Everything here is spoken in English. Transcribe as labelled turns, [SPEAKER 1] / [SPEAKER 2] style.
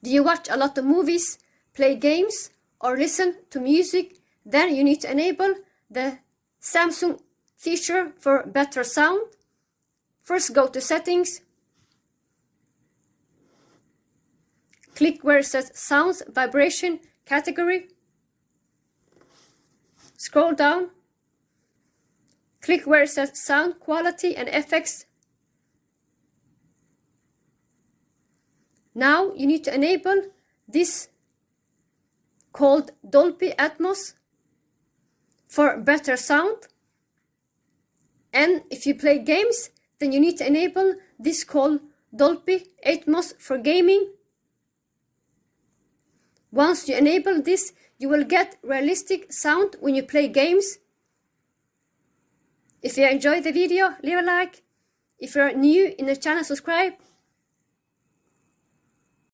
[SPEAKER 1] Do you watch a lot of movies, play games, or listen to music? Then you need to enable the Samsung feature for better sound. First, go to Settings. Click where it says Sounds Vibration category. Scroll down. Click where it says Sound Quality and Effects. Now you need to enable this called Dolby Atmos for better sound. And if you play games, then you need to enable this called Dolby Atmos for gaming. Once you enable this, you will get realistic sound when you play games. If you enjoyed the video, leave a like. If you're new in the channel, subscribe.